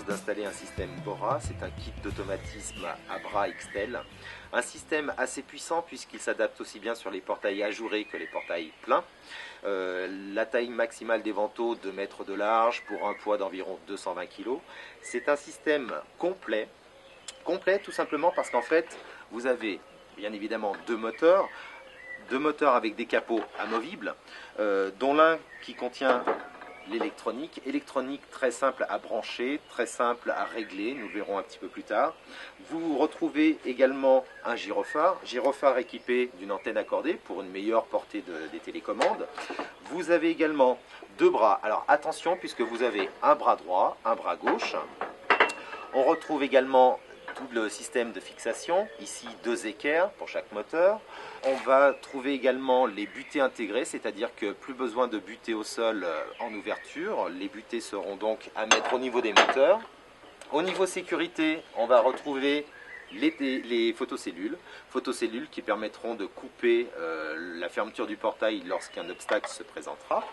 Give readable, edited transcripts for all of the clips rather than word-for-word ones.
d'installer un système Bora, c'est un kit d'automatisme à bras XTEL. Un système assez puissant puisqu'il s'adapte aussi bien sur les portails ajourés que les portails pleins. La taille maximale des vantaux 2 mètres de large pour un poids d'environ 220 kg. C'est un système complet tout simplement parce qu'en fait vous avez bien évidemment deux moteurs avec des capots amovibles, dont l'un qui contient l'électronique, très simple à brancher, très simple à régler, nous verrons un petit peu plus tard. Vous retrouvez également un gyrophare équipé d'une antenne accordée pour une meilleure portée des télécommandes. Vous avez également deux bras, alors attention puisque vous avez un bras droit, un bras gauche. On retrouve également tout le système de fixation, ici deux équerres pour chaque moteur. On va trouver également les butées intégrées, c'est-à-dire que plus besoin de butées au sol en ouverture. Les butées seront donc à mettre au niveau des moteurs. Au niveau sécurité, on va retrouver les photocellules qui permettront de couper la fermeture du portail lorsqu'un obstacle se présentera.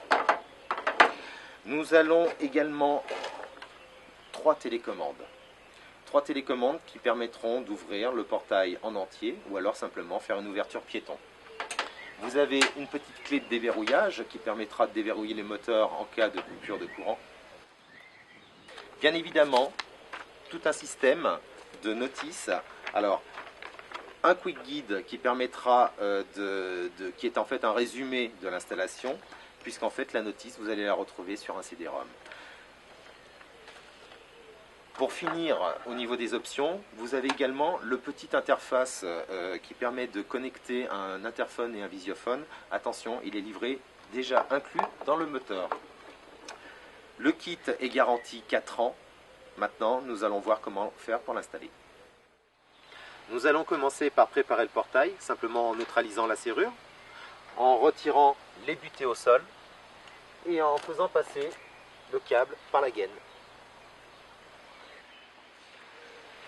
Nous allons également trois télécommandes qui permettront d'ouvrir le portail en entier ou alors simplement faire une ouverture piéton. Vous avez une petite clé de déverrouillage qui permettra de déverrouiller les moteurs en cas de coupure de courant. Bien évidemment, tout un système de notice. Alors, un quick guide qui permettra qui est en fait un résumé de l'installation, puisqu'en fait la notice vous allez la retrouver sur un CD-ROM. Pour finir, au niveau des options, vous avez également le petit interface qui permet de connecter un interphone et un visiophone. Attention, il est livré déjà inclus dans le moteur. Le kit est garanti 4 ans. Maintenant, nous allons voir comment faire pour l'installer. Nous allons commencer par préparer le portail, simplement en neutralisant la serrure, en retirant les butées au sol et en faisant passer le câble par la gaine.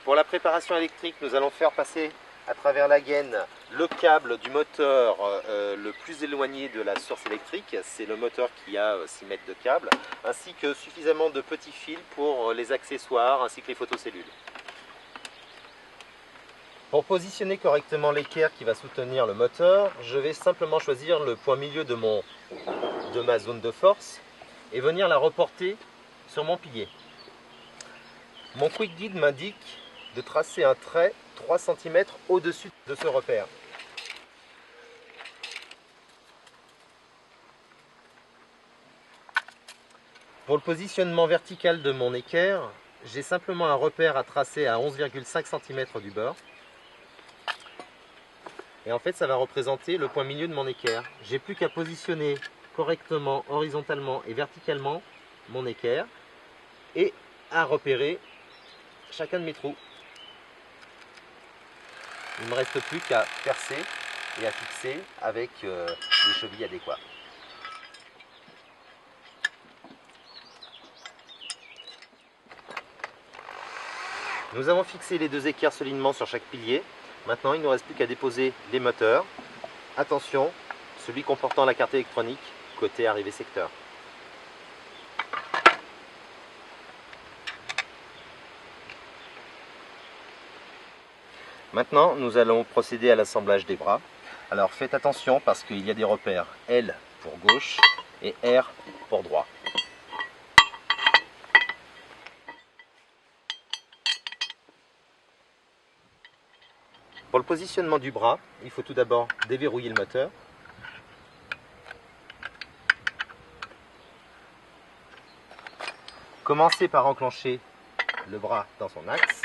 Pour la préparation électrique, nous allons faire passer à travers la gaine le câble du moteur le plus éloigné de la source électrique. C'est le moteur qui a 6 mètres de câble, ainsi que suffisamment de petits fils pour les accessoires ainsi que les photocellules. Pour positionner correctement l'équerre qui va soutenir le moteur, je vais simplement choisir le point milieu de ma zone de force et venir la reporter sur mon pilier. Mon quick guide m'indique de tracer un trait 3 cm au-dessus de ce repère. Pour le positionnement vertical de mon équerre, j'ai simplement un repère à tracer à 11,5 cm du bord. Et en fait, ça va représenter le point milieu de mon équerre. J'ai plus qu'à positionner correctement, horizontalement et verticalement mon équerre et à repérer chacun de mes trous. Il ne me reste plus qu'à percer et à fixer avec les chevilles adéquats. Nous avons fixé les deux équerres solidement sur chaque pilier. Maintenant, il ne nous reste plus qu'à déposer les moteurs. Attention, celui comportant la carte électronique, côté arrivée secteur. Maintenant, nous allons procéder à l'assemblage des bras. Alors faites attention parce qu'il y a des repères L pour gauche et R pour droit. Pour le positionnement du bras, il faut tout d'abord déverrouiller le moteur. Commencez par enclencher le bras dans son axe.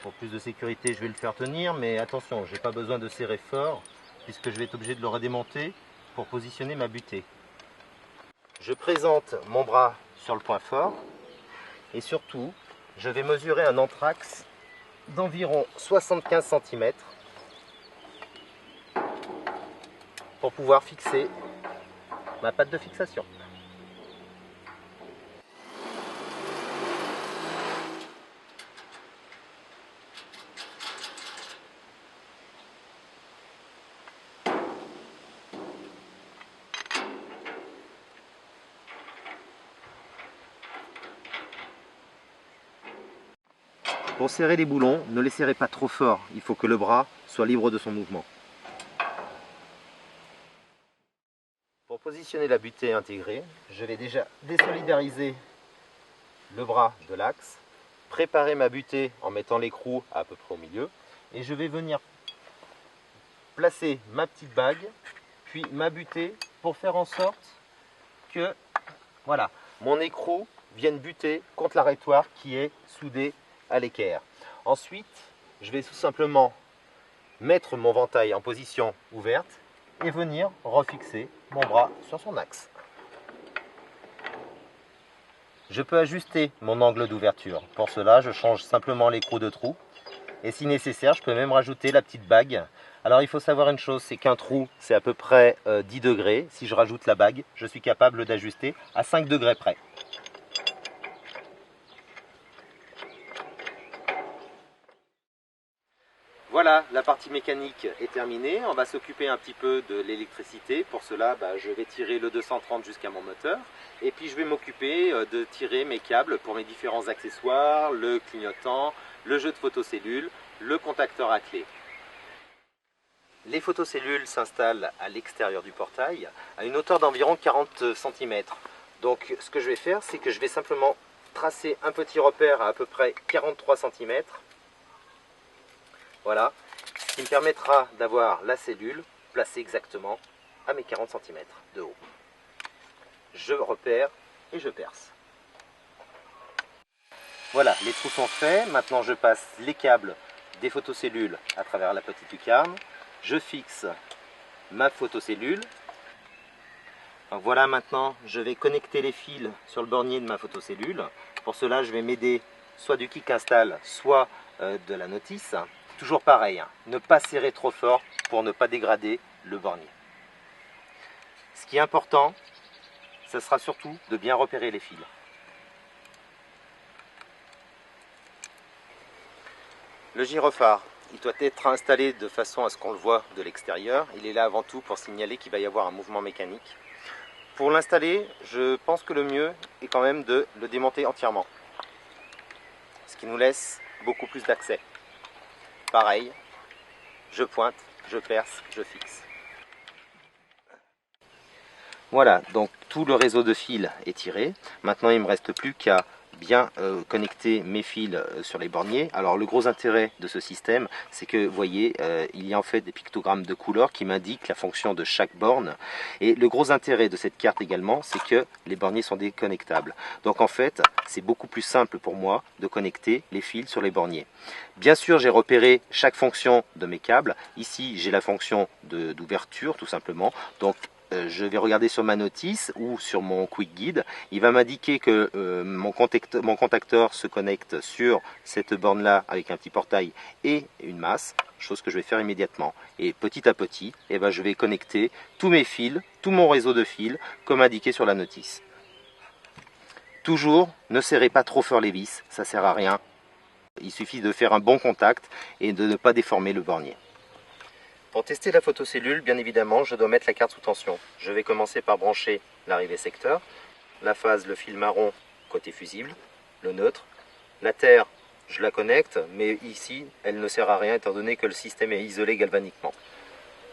Pour plus de sécurité, je vais le faire tenir, mais attention, je n'ai pas besoin de serrer fort, puisque je vais être obligé de le redémonter pour positionner ma butée. Je présente mon bras sur le point fort, et surtout, je vais mesurer un entraxe d'environ 75 cm pour pouvoir fixer ma patte de fixation. Pour serrer les boulons, ne les serrez pas trop fort, il faut que le bras soit libre de son mouvement. Pour positionner la butée intégrée, je vais déjà désolidariser le bras de l'axe, préparer ma butée en mettant l'écrou à peu près au milieu, et je vais venir placer ma petite bague, puis ma butée pour faire en sorte que voilà, mon écrou vienne buter contre l'arrêtoire qui est soudé à l'équerre. Ensuite, je vais tout simplement mettre mon ventail en position ouverte et venir refixer mon bras sur son axe. Je peux ajuster mon angle d'ouverture. Pour cela, je change simplement l'écrou de trou. Et si nécessaire, je peux même rajouter la petite bague. Alors il faut savoir une chose, c'est qu'un trou, c'est à peu près 10 degrés. Si je rajoute la bague, je suis capable d'ajuster à 5 degrés près. Voilà, la partie mécanique est terminée. On va s'occuper un petit peu de l'électricité. Pour cela, je vais tirer le 230 jusqu'à mon moteur. Et puis je vais m'occuper de tirer mes câbles pour mes différents accessoires, le clignotant, le jeu de photocellules, le contacteur à clé. Les photocellules s'installent à l'extérieur du portail à une hauteur d'environ 40 cm. Donc ce que je vais faire, c'est que je vais simplement tracer un petit repère à peu près 43 cm. Voilà, ce qui me permettra d'avoir la cellule placée exactement à mes 40 cm de haut. Je repère et je perce. Voilà, les trous sont faits. Maintenant, je passe les câbles des photocellules à travers la petite lucarne. Je fixe ma photocellule. Alors voilà, maintenant, je vais connecter les fils sur le bornier de ma photocellule. Pour cela, je vais m'aider soit du kick install, soit de la notice. Toujours pareil, hein, ne pas serrer trop fort pour ne pas dégrader le bornier. Ce qui est important, ce sera surtout de bien repérer les fils. Le gyrophare, il doit être installé de façon à ce qu'on le voit de l'extérieur. Il est là avant tout pour signaler qu'il va y avoir un mouvement mécanique. Pour l'installer, je pense que le mieux est quand même de le démonter entièrement. Ce qui nous laisse beaucoup plus d'accès. Pareil, je pointe, je perce, je fixe. Voilà, donc tout le réseau de fils est tiré. Maintenant, il ne me reste plus qu'à bien connecter mes fils sur les borniers. Alors le gros intérêt de ce système, c'est que vous voyez, il y a en fait des pictogrammes de couleurs qui m'indiquent la fonction de chaque borne. Et le gros intérêt de cette carte également, c'est que les borniers sont déconnectables. Donc en fait, c'est beaucoup plus simple pour moi de connecter les fils sur les borniers. Bien sûr, j'ai repéré chaque fonction de mes câbles. Ici, j'ai la fonction d'ouverture tout simplement. Donc je vais regarder sur ma notice ou sur mon quick guide, il va m'indiquer que mon contacteur se connecte sur cette borne là avec un petit portail et une masse, chose que je vais faire immédiatement. Et petit à petit, je vais connecter tous mes fils, tout mon réseau de fils comme indiqué sur la notice. Toujours, ne serrez pas trop fort les vis, ça sert à rien. Il suffit de faire un bon contact et de ne pas déformer le bornier. Pour tester la photocellule, bien évidemment, je dois mettre la carte sous tension. Je vais commencer par brancher l'arrivée secteur, la phase, le fil marron côté fusible, le neutre. La terre, je la connecte, mais ici, elle ne sert à rien étant donné que le système est isolé galvaniquement.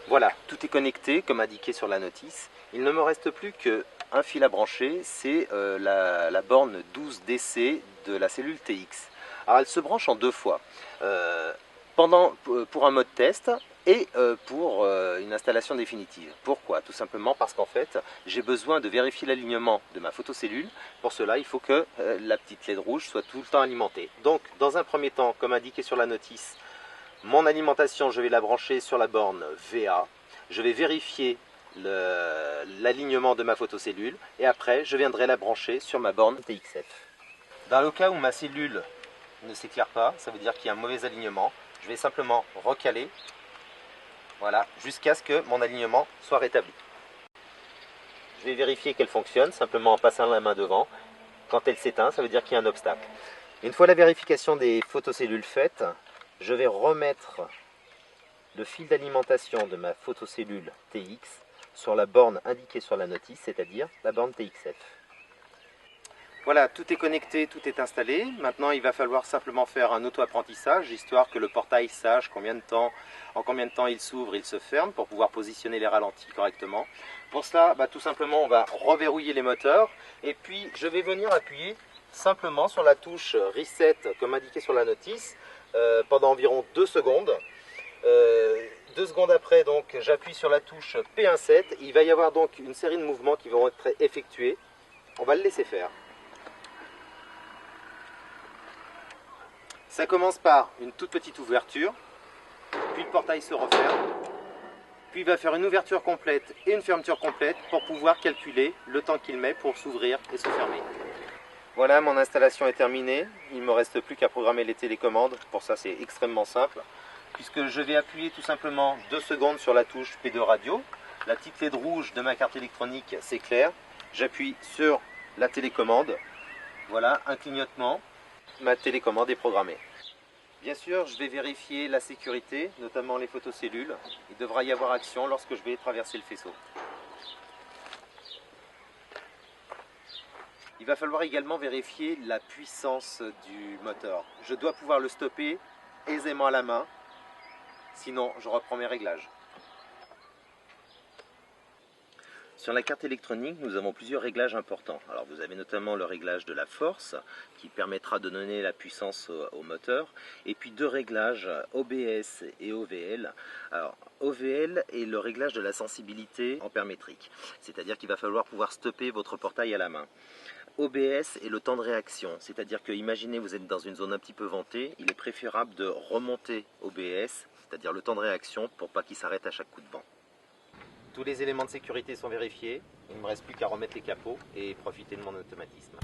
Voilà, tout est connecté comme indiqué sur la notice. Il ne me reste plus qu'un fil à brancher, c'est la borne 12DC de la cellule TX. Alors elle se branche en deux fois. Pour un mode test et pour une installation définitive. Pourquoi? Tout simplement parce qu'en fait, j'ai besoin de vérifier l'alignement de ma photocellule. Pour cela, il faut que la petite LED rouge soit tout le temps alimentée. Donc, dans un premier temps, comme indiqué sur la notice, mon alimentation, je vais la brancher sur la borne VA. Je vais vérifier l'alignement de ma photocellule et après, je viendrai la brancher sur ma borne TXF. Dans le cas où ma cellule ne s'éclaire pas, ça veut dire qu'il y a un mauvais alignement. Je vais simplement recaler, voilà, jusqu'à ce que mon alignement soit rétabli. Je vais vérifier qu'elle fonctionne simplement en passant la main devant. Quand elle s'éteint, ça veut dire qu'il y a un obstacle. Une fois la vérification des photocellules faite, je vais remettre le fil d'alimentation de ma photocellule TX sur la borne indiquée sur la notice, c'est-à-dire la borne TXF. Voilà, tout est connecté, tout est installé. Maintenant, il va falloir simplement faire un auto-apprentissage, histoire que le portail sache en combien de temps il s'ouvre, il se ferme, pour pouvoir positionner les ralentis correctement. Pour cela, tout simplement, on va reverrouiller les moteurs, et puis je vais venir appuyer simplement sur la touche Reset, comme indiqué sur la notice, pendant environ 2 secondes. 2 secondes après, donc, j'appuie sur la touche P17. Il va y avoir donc une série de mouvements qui vont être effectués. On va le laisser faire. Ça commence par une toute petite ouverture, puis le portail se referme, puis il va faire une ouverture complète et une fermeture complète pour pouvoir calculer le temps qu'il met pour s'ouvrir et se fermer. Voilà, mon installation est terminée. Il ne me reste plus qu'à programmer les télécommandes. Pour ça, c'est extrêmement simple, puisque je vais appuyer tout simplement 2 secondes sur la touche P2 radio. La petite LED rouge de ma carte électronique s'éclaire. J'appuie sur la télécommande. Voilà, un clignotement. Ma télécommande est programmée. Bien sûr, je vais vérifier la sécurité, notamment les photocellules. Il devra y avoir action lorsque je vais traverser le faisceau. Il va falloir également vérifier la puissance du moteur. Je dois pouvoir le stopper aisément à la main, sinon je reprends mes réglages. Sur la carte électronique, nous avons plusieurs réglages importants. Alors vous avez notamment le réglage de la force qui permettra de donner la puissance au moteur, et puis 2 réglages OBS et OVL. Alors OVL est le réglage de la sensibilité ampère-métrique, c'est-à-dire qu'il va falloir pouvoir stopper votre portail à la main. OBS est le temps de réaction, c'est-à-dire que imaginez vous êtes dans une zone un petit peu ventée, il est préférable de remonter OBS, c'est-à-dire le temps de réaction, pour pas qu'il s'arrête à chaque coup de vent. Tous les éléments de sécurité sont vérifiés, il ne me reste plus qu'à remettre les capots et profiter de mon automatisme.